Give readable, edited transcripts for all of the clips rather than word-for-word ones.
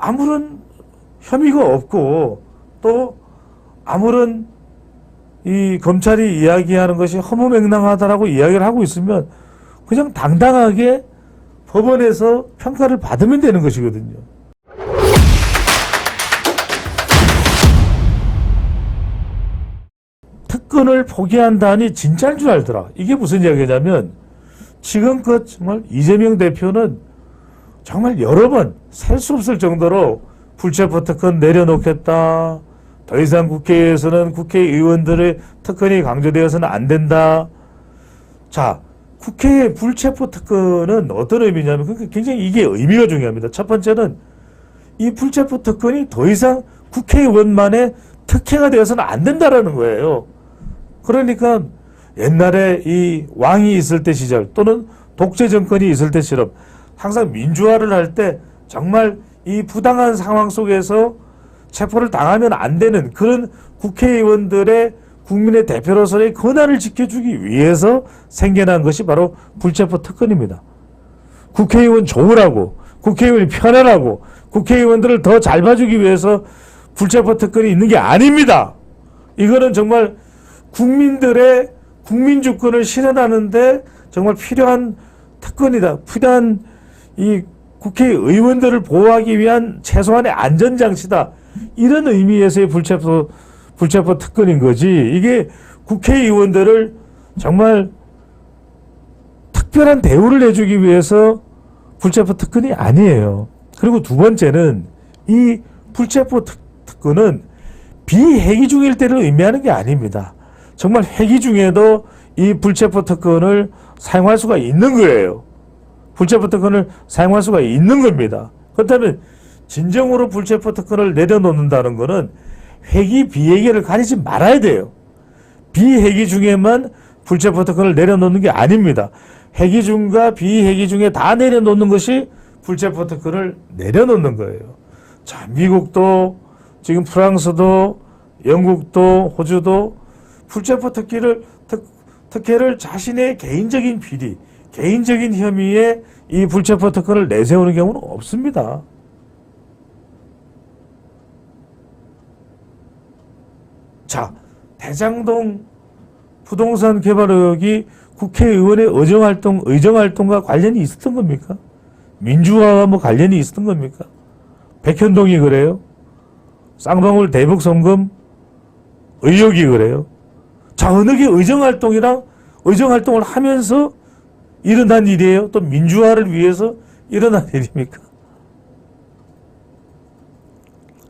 아무런 혐의가 없고 또 아무런 이 검찰이 이야기하는 것이 허무맹랑하다라고 이야기를 하고 있으면 그냥 당당하게 법원에서 평가를 받으면 되는 것이거든요. 특권을 포기한다니 진짜인 줄 알더라. 이게 무슨 이야기냐면 지금껏 정말 이재명 대표는 정말 여러 번 셀 수 없을 정도로 불체포 특권 내려놓겠다. 더 이상 국회에서는 국회의원들의 특권이 강조되어서는 안 된다. 자, 국회의 불체포 특권은 어떤 의미냐면 굉장히 이게 의미가 중요합니다. 첫 번째는 이 불체포 특권이 더 이상 국회의원만의 특혜가 되어서는 안 된다라는 거예요. 그러니까 옛날에 이 왕이 있을 때 시절 또는 독재 정권이 있을 때처럼 항상 민주화를 할 때 정말 이 부당한 상황 속에서 체포를 당하면 안 되는 그런 국회의원들의 국민의 대표로서의 권한을 지켜주기 위해서 생겨난 것이 바로 불체포 특권입니다. 국회의원 좋으라고, 국회의원이 편하라고, 국회의원들을 더 잘 봐주기 위해서 불체포 특권이 있는 게 아닙니다. 이거는 정말 국민들의 국민주권을 실현하는데 정말 필요한 특권이다. 필요한 이 국회의원들을 보호하기 위한 최소한의 안전장치다. 이런 의미에서의 불체포 특권인 거지. 이게 국회의원들을 정말 특별한 대우를 해주기 위해서 불체포 특권이 아니에요. 그리고 두 번째는 이 불체포 특권은 비회기 중일 때를 의미하는 게 아닙니다. 정말 회기 중에도 이 불체포 특권을 사용할 수가 있는 거예요. 불체포 특권을 사용할 수가 있는 겁니다. 그렇다면 진정으로 불체포 특권을 내려놓는다는 것은 회기 비회기를 가리지 말아야 돼요. 비회기 중에만 불체포 특권을 내려놓는 게 아닙니다. 회기 중과 비회기 중에 다 내려놓는 것이 불체포 특권을 내려놓는 거예요. 자, 미국도 지금 프랑스도 영국도 호주도 불체포 특혜를 자신의 개인적인 비리, 개인적인 혐의에 이 불체포 특권을 내세우는 경우는 없습니다. 자, 대장동 부동산 개발 의혹이 국회의원의 의정활동과 관련이 있었던 겁니까? 민주화와 뭐 관련이 있었던 겁니까? 백현동이 그래요? 쌍방울 대북 송금 의혹이 그래요? 자, 어느 게 의정활동을 하면서 일어난 일이에요? 또 민주화를 위해서 일어난 일입니까?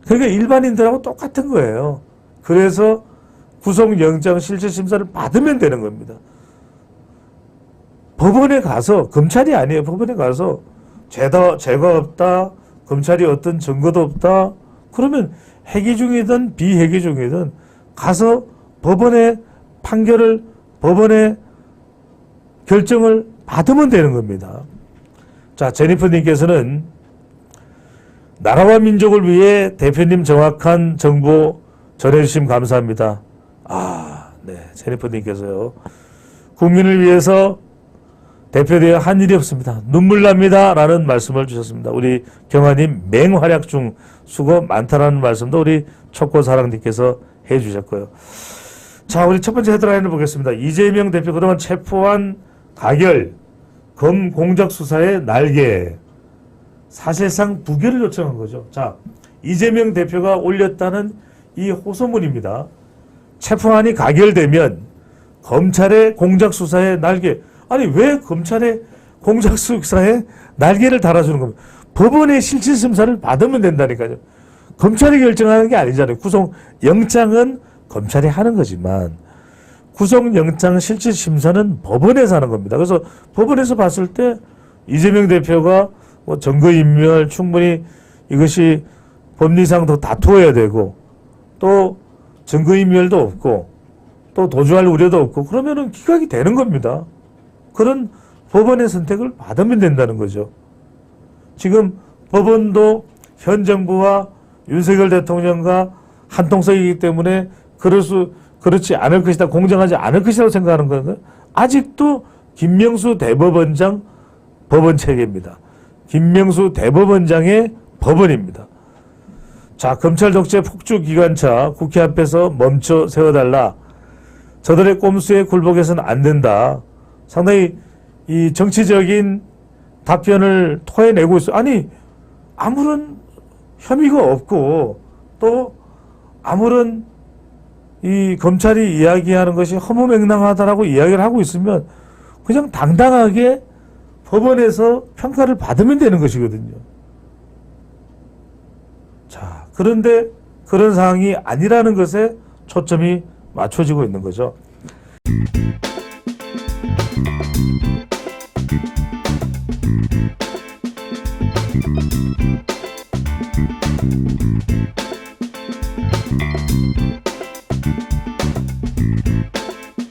그러니까 일반인들하고 똑같은 거예요. 그래서 구속영장 실질심사를 받으면 되는 겁니다. 법원에 가서, 검찰이 아니에요. 법원에 가서 죄가 없다, 검찰이 어떤 증거도 없다, 그러면 회기 중이든 비회기 중이든 가서 법원의 판결을, 법원의 결정을 받으면 되는 겁니다. 자, 제니퍼님께서는 나라와 민족을 위해 대표님 정확한 정보 전해주심 감사합니다. 네, 제니퍼님께서요. 국민을 위해서 대표되어 한 일이 없습니다. 눈물 납니다. 라는 말씀을 주셨습니다. 우리 경아님 맹활약 중 수고 많다라는 말씀도 우리 촉고사랑님께서 해주셨고요. 자, 우리 첫 번째 헤드라인을 보겠습니다. 이재명 대표 그동안 체포한 가결, 검 공작 수사의 날개. 사실상 부결을 요청한 거죠. 자, 이재명 대표가 올렸다는 이 호소문입니다. 체포안이 가결되면 검찰의 공작 수사의 날개. 아니, 왜 검찰의 공작 수사에 날개를 달아주는 겁니까? 법원의 실질심사를 받으면 된다니까요. 검찰이 결정하는 게 아니잖아요. 구속영장은 검찰이 하는 거지만 구속영장 실질심사는 법원에서 하는 겁니다. 그래서 법원에서 봤을 때 이재명 대표가 뭐 증거인멸 충분히 이것이 법리상 더 다투어야 되고 또 증거인멸도 없고 또 도주할 우려도 없고 그러면은 기각이 되는 겁니다. 그런 법원의 선택을 받으면 된다는 거죠. 지금 법원도 현 정부와 윤석열 대통령과 한통속이기 때문에 그렇지 않을 것이다, 공정하지 않을 것이라고 생각하는 거는 아직도 김명수 대법원장 법원 체계입니다. 김명수 대법원장의 법원입니다. 자, 검찰 독재 폭주 기관차 국회 앞에서 멈춰 세워달라. 저들의 꼼수에 굴복해서는 안 된다. 상당히 이 정치적인 답변을 토해내고 있어. 아니, 아무런 혐의가 없고 또 아무런 이 검찰이 이야기하는 것이 허무맹랑하다라고 이야기를 하고 있으면 그냥 당당하게 법원에서 평가를 받으면 되는 것이거든요. 자, 그런데 그런 상황이 아니라는 것에 초점이 맞춰지고 있는 거죠.